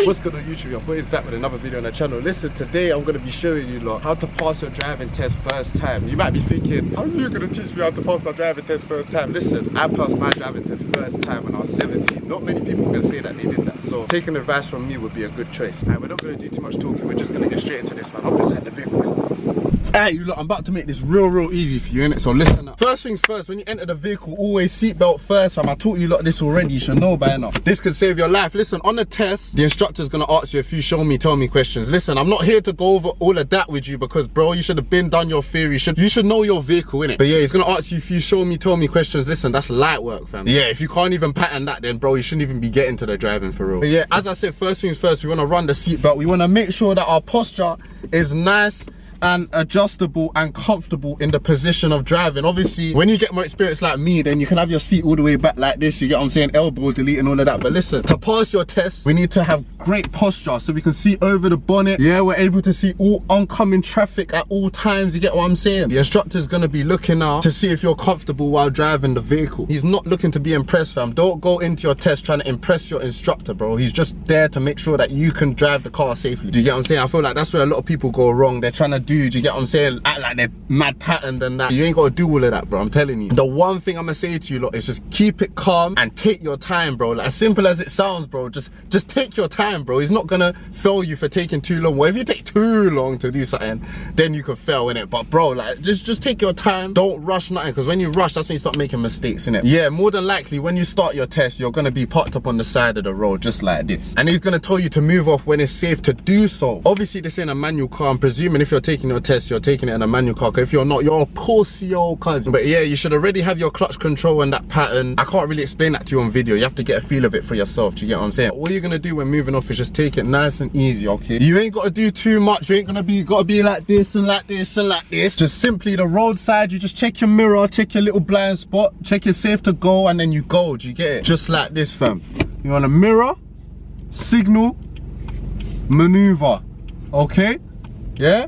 What's good on YouTube? Your boy is back with another video on the channel. Listen, today I'm going to be showing you lot how to pass your driving test first time. You might be thinking, how are you going to teach me how to pass my driving test first time? Listen, I passed my driving test first time when I was 17. Not many people can say that they did that. So taking advice from me would be a good choice. Alright, we're not going to do too much talking. We're just going to get straight into this, man. Hop inside the vehicle. Alright, you lot, I'm about to make this real easy for you, innit? So listen up. First things first, when you enter the vehicle, always seatbelt first, fam. I taught you lot this already. You should know by now. This could save your life. Listen, on the test, the instructor's gonna ask you a few show me, tell me questions. Listen, I'm not here to go over all of that with you because, bro, you should have been done your theory. You should know your vehicle, innit? But yeah, he's gonna ask you a few show me, tell me questions. Listen, that's light work, fam. Yeah, if you can't even pattern that, then, bro, you shouldn't even be getting to the driving for real. But yeah, as I said, first things first, we wanna run the seatbelt. We wanna make sure that our posture is nice and adjustable and comfortable in the position of driving. Obviously, when you get more experience like me, then you can have your seat all the way back like this, you get what I'm saying, elbow delete and all of that. But listen, to pass your test, we need to have great posture so we can see over the bonnet. Yeah, we're able to see all oncoming traffic at all times, you get what I'm saying. The instructor's gonna be looking out to see if you're comfortable while driving the vehicle. He's not looking to be impressed, fam. Don't go into your test trying to impress your instructor, bro. He's just there to make sure that you can drive the car safely. Do you get what I'm saying? I feel like that's where a lot of people go wrong. They're trying to do you get what I'm saying, act like they're mad patterned and that. You ain't got to do all of that, bro. I'm telling you. The one thing I'm gonna say to you lot is just keep it calm and take your time, bro. Like, as simple as it sounds, bro, just take your time, bro. He's not gonna fail you for taking too long. Well, if you take too long to do something, then you could fail, innit? But bro, like, just take your time. Don't rush nothing, because when you rush, that's when you start making mistakes, innit? Yeah, more than likely when you start your test, you're gonna be parked up on the side of the road just like this, and he's gonna tell you to move off when it's safe to do so. Obviously, this ain't a manual car. I'm presuming if you're taking your test, you're taking it in a manual car. If you're not, you're a pussy old cousin. But yeah, you should already have your clutch control and that pattern. I can't really explain that to you on video. You have to get a feel of it for yourself. Do you get what I'm saying? All you're gonna do when moving off is just take it nice and easy, okay? You ain't gotta do too much. You ain't gotta be like this and like this and like this. Just simply the roadside, you just check your mirror, check your little blind spot, check you're safe to go, and then you go. Do you get it? Just like this, fam. You want a mirror, signal, maneuver, okay? Yeah?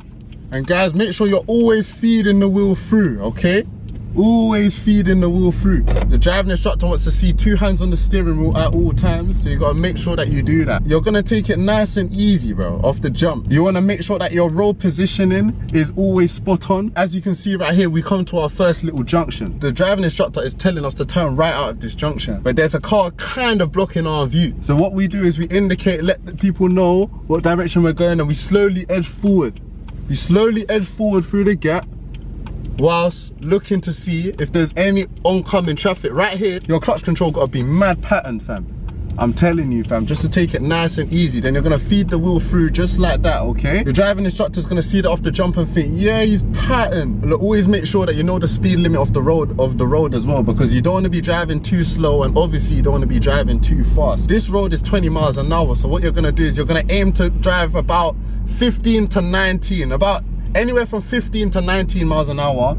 And guys, make sure you're always feeding the wheel through, okay? Always feeding the wheel through. The driving instructor wants to see 2 hands on the steering wheel at all times, so you gotta make sure that you do that. You're gonna take it nice and easy, bro, off the jump. You wanna make sure that your road positioning is always spot on. As you can see right here, we come to our first little junction. The driving instructor is telling us to turn right out of this junction, but there's a car kind of blocking our view. So what we do is we indicate, let the people know what direction we're going, and we slowly edge forward. You slowly edge forward through the gap whilst looking to see if there's any oncoming traffic. Right here, your clutch control gotta be mad patterned, fam. I'm telling you, fam, just to take it nice and easy. Then you're gonna feed the wheel through just like that, okay? The driving instructor's gonna see that off the jump and think, yeah, he's patterned. Look, always make sure that you know the speed limit of the road as well, because you don't wanna be driving too slow, and obviously you don't wanna be driving too fast. This road is 20 miles an hour, so what you're gonna do is you're gonna aim to drive about 15 to 19, about anywhere from 15 to 19 miles an hour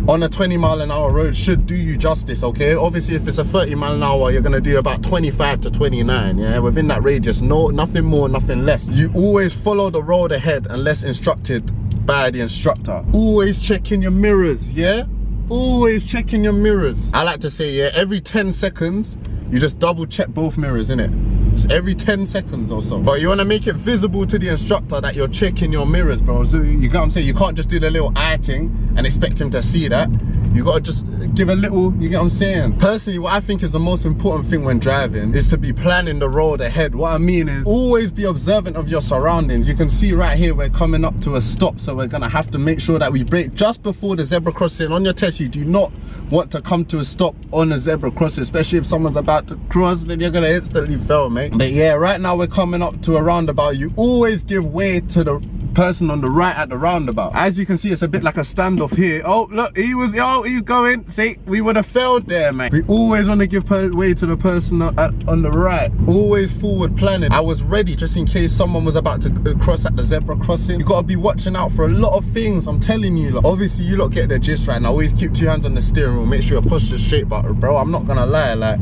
on a 20 mile an hour road should do you justice, okay? Obviously, if it's a 30 mile an hour, you're gonna do about 25 to 29, yeah? Within that radius, no, nothing more, nothing less. You always follow the road ahead unless instructed by the instructor. Always checking your mirrors, yeah? Always checking your mirrors. I like to say, yeah, every 10 seconds, you just double check both mirrors, innit? Just every 10 seconds or so. But you wanna make it visible to the instructor that you're checking your mirrors, bro. So you get what I'm saying? You can't just do the little eye thing and expect him to see that. You gotta just give a little, you get what I'm saying? Personally, what I think is the most important thing when driving is to be planning the road ahead. What I mean is always be observant of your surroundings. You can see right here, we're coming up to a stop, so we're gonna have to make sure that we brake just before the zebra crossing. On your test, you do not want to come to a stop on a zebra crossing, especially if someone's about to cross, then you're gonna instantly fail, mate. But yeah, right now we're coming up to a roundabout. You always give way to the person on the right at the roundabout. As you can see, it's a bit like a standoff here. Oh, look, he's going. See, we would have failed there, man. We always want to give way to the person on the right. Always forward planning. I was ready just in case someone was about to cross at the zebra crossing. You gotta be watching out for a lot of things, I'm telling you. Like, obviously, you lot get the gist right now. Always keep 2 hands on the steering wheel. Make sure your posture's straight, but bro, I'm not gonna lie, like,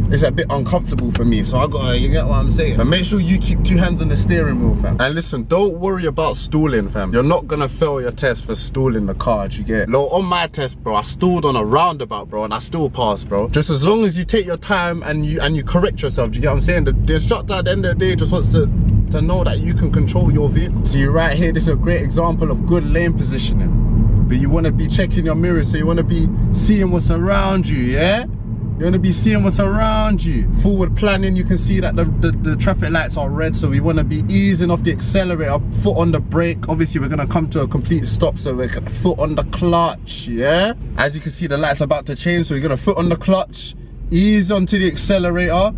it's a bit uncomfortable for me, so I gotta, you get what I'm saying? But make sure you keep 2 hands on the steering wheel, fam. And listen, don't worry about stalling, fam. You're not gonna fail your test for stalling the car, do you get? Look, on my test, bro, I stalled on a roundabout, bro, and I still passed, bro. Just as long as you take your time and you correct yourself, do you get what I'm saying? The instructor at the end of the day just wants to to know that you can control your vehicle. See right here, this is a great example of good lane positioning. But you want to be checking your mirrors, so you want to be seeing what's around you, yeah? You want to be seeing what's around you. Forward planning, you can see that the traffic lights are red, so we want to be easing off the accelerator, foot on the brake. Obviously, we're going to come to a complete stop, so we're going to foot on the clutch, yeah? As you can see, the light's about to change, so we're going to foot on the clutch, ease onto the accelerator.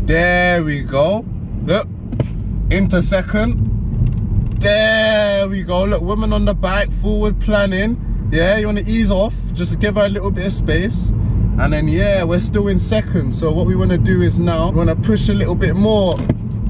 There we go. Look, into second. There we go. Look, woman on the bike, forward planning. Yeah, you want to ease off, just give her a little bit of space. And then yeah, we're still in second. So what we want to do is now we want to push a little bit more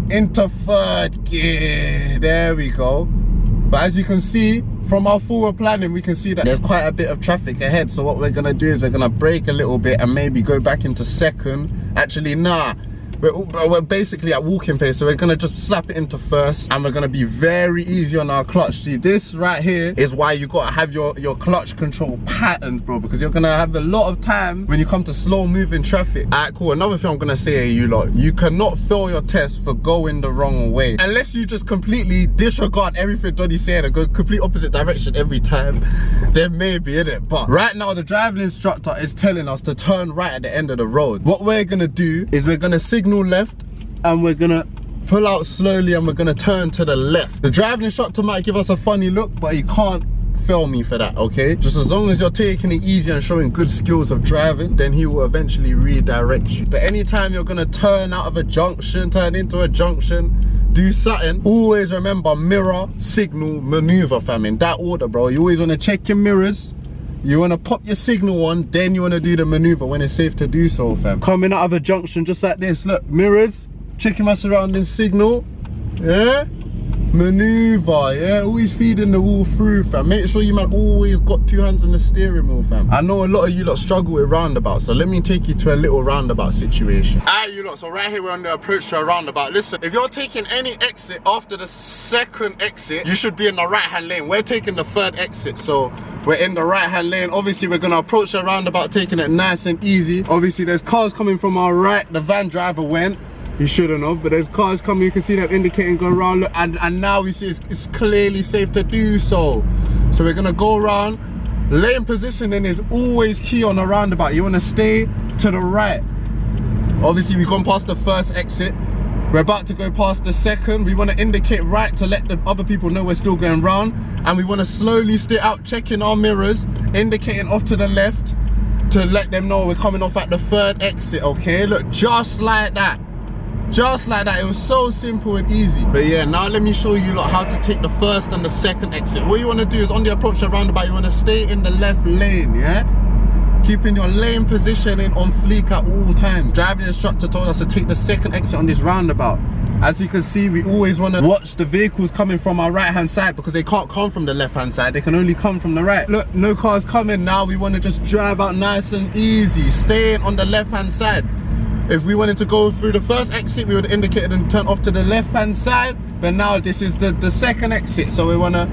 into third gear. There we go. But as you can see from our forward planning, we can see that there's quite a bit of traffic ahead. So what we're going to do is we're going to brake a little bit and maybe go back into second. Actually, nah. We're basically at walking pace, so we're gonna just slap it into first, and we're gonna be very easy on our clutch. See, this right here is why you gotta have your clutch control patterns, bro, because you're gonna have a lot of times when you come to slow moving traffic. Alright, cool. Another thing I'm gonna say to you lot, you cannot fail your test for going the wrong way. Unless you just completely disregard everything Donnie's saying and go complete opposite direction every time, then maybe, innit? But right now, the driving instructor is telling us to turn right at the end of the road. What we're gonna do is we're gonna signal left, and we're gonna pull out slowly, and we're gonna turn to the left. The driving instructor might give us a funny look, but he can't fail me for that, okay? Just as long as you're taking it easy and showing good skills of driving, then he will eventually redirect you. But anytime you're gonna turn out of a junction, turn into a junction, do something, always remember mirror, signal, maneuver, fam. In that order, bro. You always wanna check your mirrors, you want to pop your signal on, then you want to do the maneuver when it's safe to do so, fam. Coming out of a junction just like this, look, mirrors, checking my surroundings, signal, yeah? Maneuver, yeah? Always feeding the wheel through, fam. Make sure you man always got 2 hands on the steering wheel, fam. I know a lot of you lot struggle with roundabout, so let me take you to a little roundabout situation. Alright, you lot, so right here we're on the approach to a roundabout. Listen, if you're taking any exit after the second exit, you should be in the right-hand lane. We're taking the third exit, so we're in the right-hand lane. Obviously, we're gonna approach the roundabout, taking it nice and easy. Obviously, there's cars coming from our right. The van driver went. He shouldn't have, but there's cars coming. You can see them indicating go around. Look, and now we see it's clearly safe to do so. So we're gonna go around. Lane positioning is always key on a roundabout. You wanna stay to the right. Obviously, we've gone past the first exit. We're about to go past the second. We want to indicate right to let the other people know we're still going round. And we want to slowly stay out, checking our mirrors, indicating off to the left to let them know we're coming off at the third exit, okay? Look, just like that. Just like that. It was so simple and easy. But yeah, now let me show you lot how to take the first and the second exit. What you want to do is on the approach to roundabout, you want to stay in the left lane, yeah? Keeping your lane positioning on fleek at all times. Driving instructor told us to take the second exit on this roundabout. As you can see, we always want to watch the vehicles coming from our right hand side, because they can't come from the left hand side, they can only come from the right. Look, no cars coming now. We want to just drive out nice and easy, staying on the left hand side. If we wanted to go through the first exit, we would indicate and turn off to the left hand side. But now this is the second exit, so we want to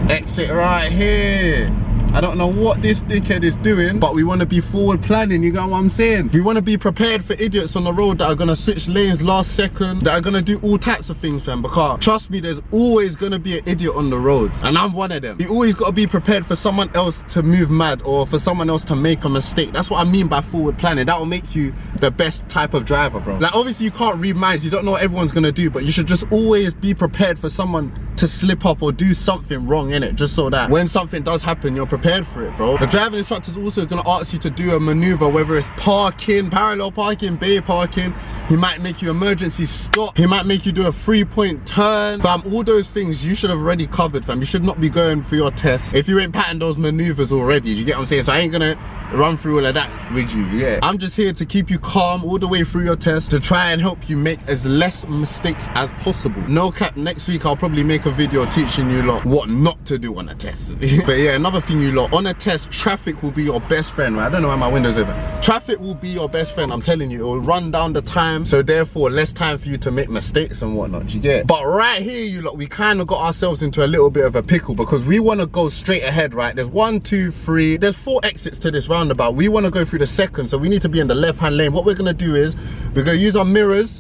exit right here. I don't know what this dickhead is doing, but we want to be forward planning, you got what I'm saying? We want to be prepared for idiots on the road that are going to switch lanes last second, that are going to do all types of things, fam. Because trust me, there's always going to be an idiot on the roads, and I'm one of them. You always got to be prepared for someone else to move mad, or for someone else to make a mistake. That's what I mean by forward planning. That will make you the best type of driver, bro. Like, obviously you can't read minds, you don't know what everyone's going to do, but you should just always be prepared for someone to slip up or do something wrong in it, just so that when something does happen, you're prepared for it, bro. The driving instructor is also going to ask you to do a maneuver, whether it's parking, parallel parking, bay parking. He might make you emergency stop, he might make you do a 3-point turn, fam. All those things you should have already covered, fam. You should not be going for your test if you ain't patterned those maneuvers already. Do you get what I'm saying? So I ain't gonna run through all of that with you, yeah. I'm just here to keep you calm all the way through your test, to try and help you make as less mistakes as possible. No cap, next week I'll probably make a video teaching you lot what not to do on a test. But yeah, another thing, you lot, on a test, traffic will be your best friend, right? I don't know why my window's open. Traffic will be your best friend, I'm telling you. It will run down the time, so therefore less time for you to make mistakes and whatnot, do you get? But right here, you lot, we kind of got ourselves into a little bit of a pickle, because we want to go straight ahead, right? There's 1, 2, 3, there's 4 exits to this roundabout. We want to go through the second, so we need to be in the left hand lane. What we're going to do is we're going to use our mirrors,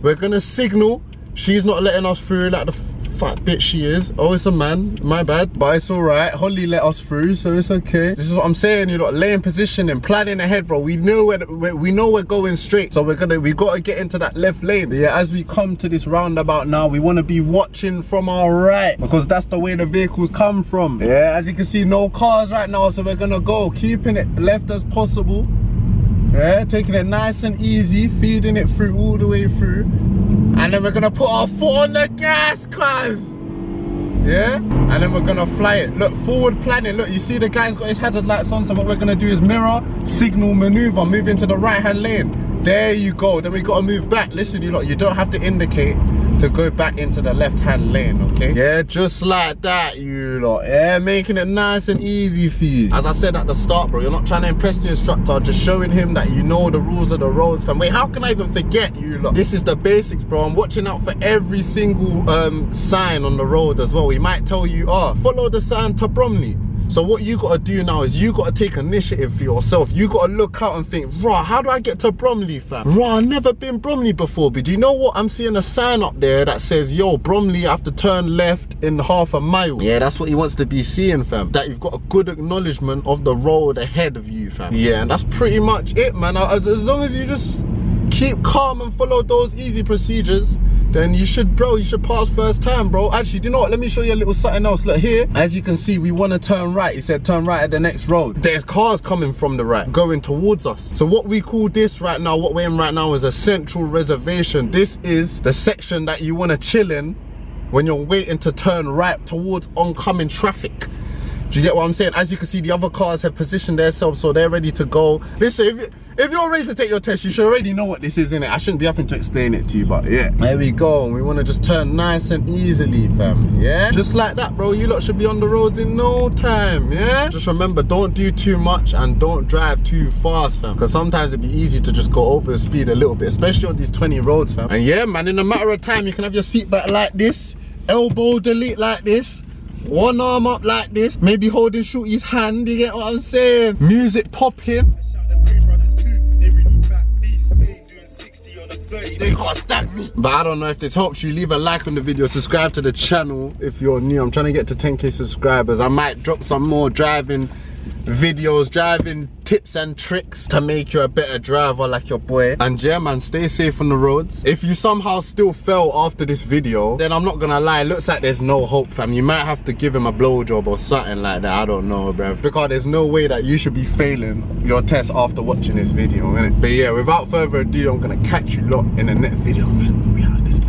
we're going to signal, She's not letting us through like the fat bitch she is. Oh, it's a man, my bad, but it's all right. Holly let us through, so it's okay. This is what I'm saying, you lot, laying position and planning ahead, bro. We know we're going straight, so we gotta get into that left lane. But yeah, as we come to this roundabout now, we want to be watching from our right, because that's the way the vehicles come from. Yeah, as you can see, no cars right now, so we're gonna go keeping it left as possible. Yeah, taking it nice and easy, feeding it through all the way through. And then we're gonna put our foot on the gas, cuz. Yeah? And then we're gonna fly it. Look, forward planning. Look, you see the guy's got his hazard lights on, so what we're gonna do is mirror, signal, maneuver, move into the right-hand lane. There you go. Then we gotta move back. Listen, you lot, you don't have to indicate to go back into the left-hand lane, okay? Yeah, just like that, you lot. Yeah, making it nice and easy for you. As I said at the start, bro, you're not trying to impress the instructor, just showing him that you know the rules of the roads, fam. Wait, how can I even forget, you lot? This is the basics, bro. I'm watching out for every single sign on the road as well. He might tell you, follow the sign to Bromley. So what you gotta do now is you gotta take initiative for yourself. You gotta look out and think, rah, how do I get to Bromley, fam? Rah, I've never been Bromley before, but do you know what? I'm seeing a sign up there that says, yo, Bromley, I have to turn left in half a mile. Yeah, that's what he wants to be seeing, fam. That you've got a good acknowledgement of the road ahead of you, fam. Yeah, and that's pretty much it, man. As long as you just keep calm and follow those easy procedures, then you should, bro, you should pass first time, bro. Actually, do you know what? Let me show you a little something else. Look here, as you can see, we want to turn right. He said turn right at the next road. There's cars coming from the right, going towards us. So what we call this right now, what we're in right now, is a central reservation. This is the section that you want to chill in when you're waiting to turn right towards oncoming traffic. Do you get what I'm saying? As you can see, the other cars have positioned themselves, so they're ready to go. Listen, if you're ready to take your test, you should already know what this is, innit? I shouldn't be having to explain it to you, but yeah. There we go. We want to just turn nice and easily, fam. Yeah? Just like that, bro. You lot should be on the roads in no time, yeah? Just remember, don't do too much and don't drive too fast, fam. Because sometimes it'd be easy to just go over the speed a little bit, especially on these 20 roads, fam. And yeah, man, in a matter of time, you can have your seatbelt like this, elbow delete like this, one arm up like this, maybe holding Shorty's hand, you get what I'm saying? Music popping. They can't stab me. But I don't know if this helps you. Leave a like on the video, subscribe to the channel if you're new. I'm trying to get to 10k subscribers. I might drop some more driving videos, driving tips and tricks to make you a better driver like your boy. And yeah, man, stay safe on the roads. If you somehow still fell after this video, then I'm not gonna lie, it looks like there's no hope, fam. You might have to give him a blowjob or something like that. I don't know, bruv, because there's no way that you should be failing your test after watching this video, innit? But yeah, without further ado, I'm gonna catch you lot in the next video, man. We out this.